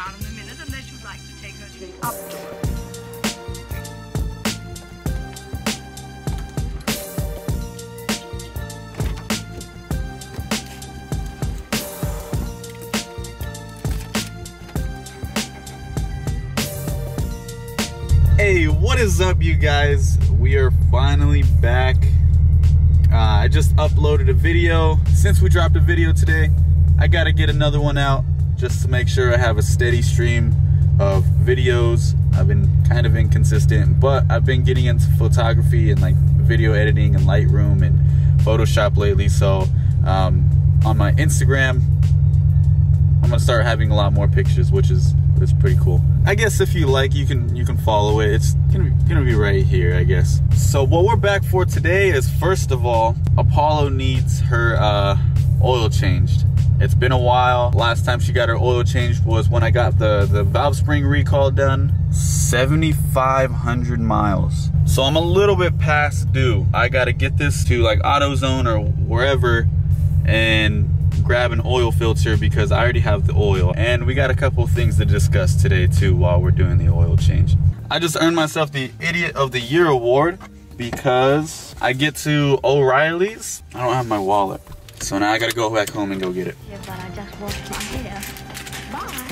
out in a minute unless you'd like to take her to the up door. Hey, what is up, you guys? We are finally back. I just uploaded a video. Since we dropped a video today, I gotta get another one out just to make sure I have a steady stream of videos. I've been kind of inconsistent, but I've been getting into photography and like video editing and Lightroom and Photoshop lately. So on my Instagram, I'm gonna start having a lot more pictures, which is pretty cool. I guess if you like, you can follow it. It's gonna be right here, I guess. So what we're back for today is, first of all, Apollo needs her oil changed. It's been a while. Last time she got her oil changed was when I got the valve spring recall done. 7,500 miles. So I'm a little bit past due. I gotta get this to like AutoZone or wherever and grab an oil filter because I already have the oil. And we got a couple of things to discuss today too while we're doing the oil change. I just earned myself the Idiot of the Year award because I get to O'Reilly's. I don't have my wallet, so now I gotta go back home and go get it. Yeah, but I just washed my hair. Bye.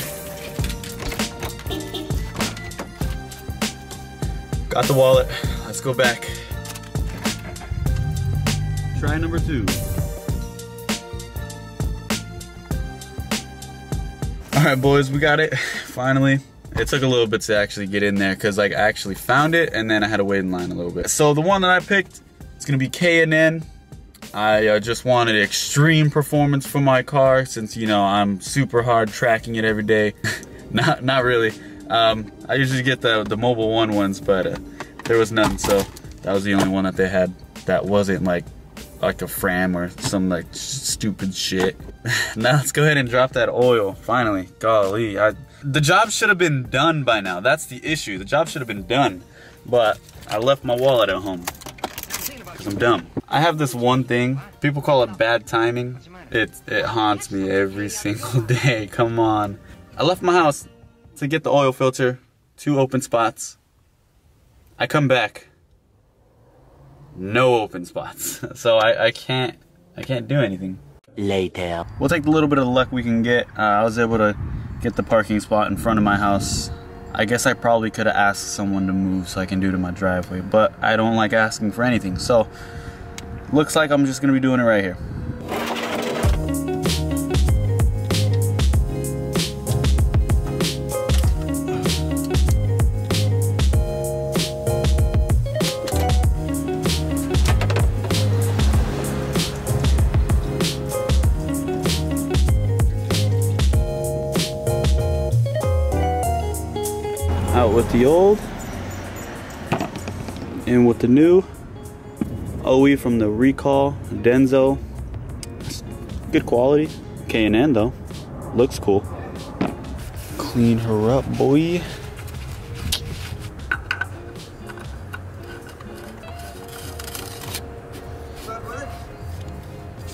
Got the wallet. Let's go back. Try number 2. All right, boys, we got it finally. It took a little bit to actually get in there because like I actually found it and then I had to wait in line a little bit. So the one that I picked, it's gonna be K&N. I just wanted extreme performance for my car since, you know, I'm super hard tracking it every day. not really. I usually get the Mobile One ones, but there was none, so that was the only one that they had that wasn't like a Fram or some like stupid shit. Now let's go ahead and drop that oil, finally. Golly, the job should have been done by now. That's the issue. The job should have been done, but I left my wallet at home because I'm dumb. I have this one thing, people call it bad timing. It haunts me every single day, come on. I left my house to get the oil filter, 2 open spots. I come back, no open spots. So I can't do anything. Later. We'll take the little bit of luck we can get. I was able to get the parking spot in front of my house. I guess I probably could have asked someone to move so I can do it in my driveway, but I don't like asking for anything. So looks like I'm just gonna be doing it right here. Out with the old, in with the new. OE from the recall, Denso. Good quality. K&N though, looks cool. Clean her up, boy.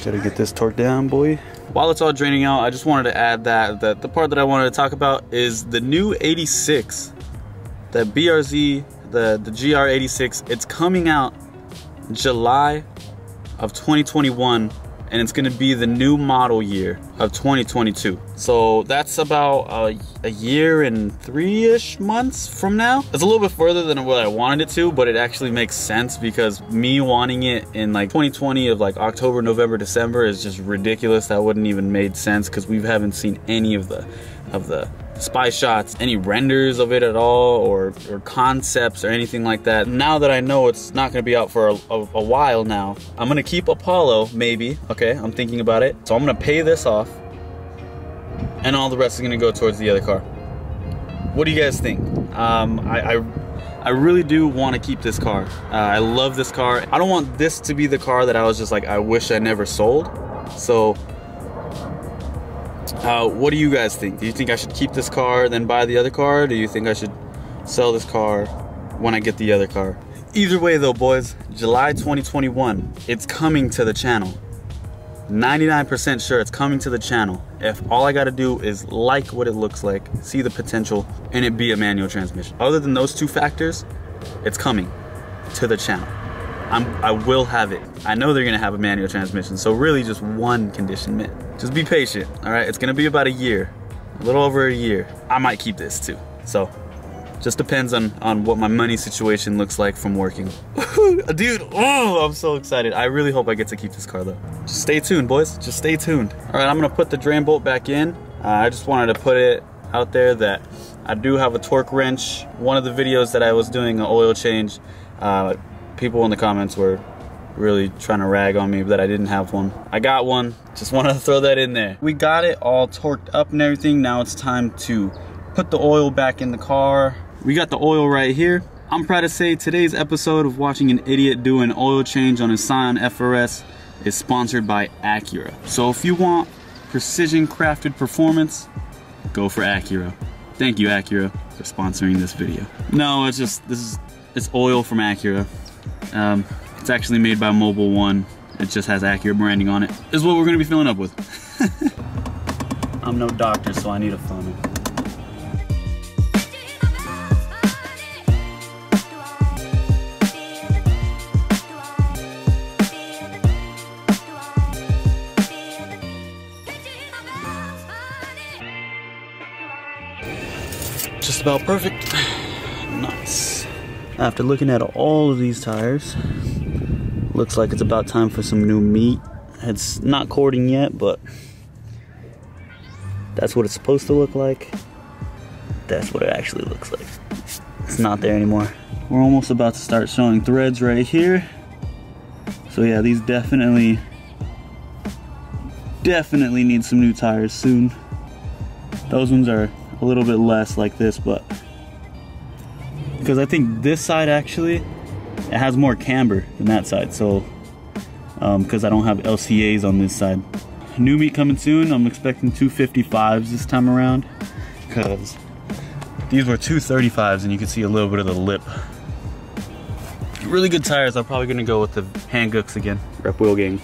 Gotta get this torqued down, boy. While it's all draining out, I just wanted to add that the part that I wanted to talk about is the new 86. The BRZ, the GR86, it's coming out July of 2021, and it's gonna be the new model year of 2022. So that's about a year and 3-ish months from now. It's a little bit further than what I wanted it to, but it actually makes sense because me wanting it in like 2020 of like October, November, December is just ridiculous. That wouldn't even made sense because we haven't seen any of the spy shots, any renders of it at all, or concepts or anything like that. Now that I know it's not gonna be out for a while now, I'm gonna keep Apollo, maybe, okay? I'm thinking about it. So I'm gonna pay this off, and all the rest is gonna go towards the other car. What do you guys think? I really do wanna keep this car. I love this car. I don't want this to be the car that I was just like, I wish I never sold. So, what do you guys think? Do you think I should keep this car, then buy the other car? Or do you think I should sell this car when I get the other car? Either way though, boys, July 2021, it's coming to the channel. 99% sure it's coming to the channel if all I gotta do is like what it looks like, see the potential, and it be a manual transmission. Other than those two factors, it's coming to the channel. I will have it. I know they're gonna have a manual transmission, so really just one condition met. Just be patient, all right? It's gonna be about a year, a little over a year. I might keep this too, so just depends on what my money situation looks like from working. Dude, oh, I'm so excited. I really hope I get to keep this car though. Just stay tuned, boys, just stay tuned. All right, I'm gonna put the drain bolt back in. I just wanted to put it out there that I do have a torque wrench. One of the videos that I was doing an oil change, people in the comments were really trying to rag on me that I didn't have one. I got one, just wanted to throw that in there. We got it all torqued up and everything. Now it's time to put the oil back in the car. We got the oil right here. I'm proud to say today's episode of watching an idiot do an oil change on his Scion FRS is sponsored by Acura. So if you want precision crafted performance, go for Acura. Thank you, Acura, for sponsoring this video. No, it's just, it's oil from Acura. It's actually made by Mobile One. It just has Acura branding on it. This is what we're gonna be filling up with. I'm no doctor, so I need a funnel. Just about perfect. Nice. After looking at all of these tires, looks like it's about time for some new meat. It's not cording yet, but that's what it's supposed to look like. That's what it actually looks like. It's not there anymore. We're almost about to start showing threads right here. So yeah, these definitely need some new tires soon. Those ones are a little bit less like this, but because I think this side actually, it has more camber than that side, so because I don't have LCAs on this side. New meat coming soon. I'm expecting 255s this time around, because these were 235s and you can see a little bit of the lip. Really good tires. I'm probably gonna go with the hand gooks again, Rep Wheel Gang.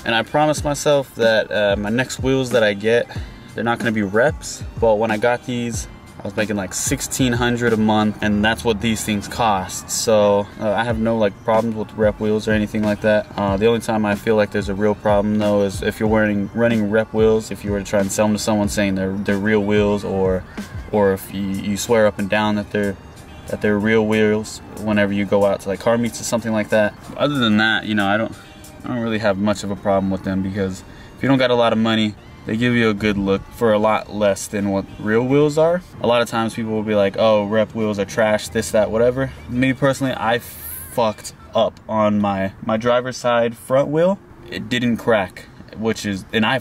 And I promised myself that my next wheels that I get, they're not gonna be reps, but when I got these, I was making like $1,600 a month, and that's what these things cost. So I have no like problems with rep wheels or anything like that. The only time I feel like there's a real problem though is if you're running rep wheels, if you were to try and sell them to someone saying they're real wheels, or if you swear up and down that they're real wheels whenever you go out to like car meets or something like that. Other than that, you know, I don't really have much of a problem with them, because if you don't got a lot of money, they give you a good look for a lot less than what real wheels are. A lot of times people will be like, oh, rep wheels are trash, this, that, whatever. Me personally, I fucked up on my driver's side front wheel. It didn't crack, which is, and I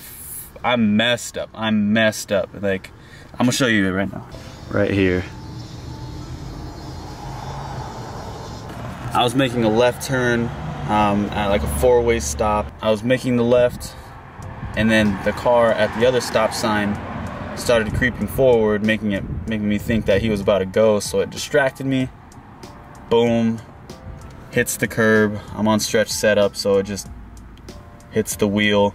messed up. I'm messed up. Like, I'm gonna show you it right now. Right here. I was making a left turn at like a 4-way stop. I was making the left, and then the car at the other stop sign started creeping forward, making me think that he was about to go, so it distracted me. Boom, hits the curb. I'm on stretch setup, so it just hits the wheel.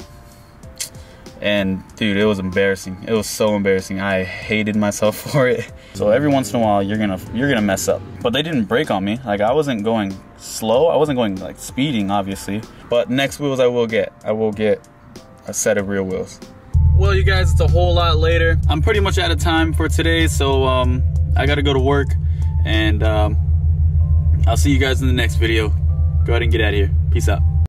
And dude, it was embarrassing. It was so embarrassing. I hated myself for it. So every once in a while, you're gonna mess up. But they didn't brake on me. Like, I wasn't going slow. I wasn't going like speeding, obviously. But next wheels I will get a set of real wheels. Well, you guys, it's a whole lot later. I'm pretty much out of time for today, so I gotta go to work, and I'll see you guys in the next video. Go ahead and get out of here. Peace out.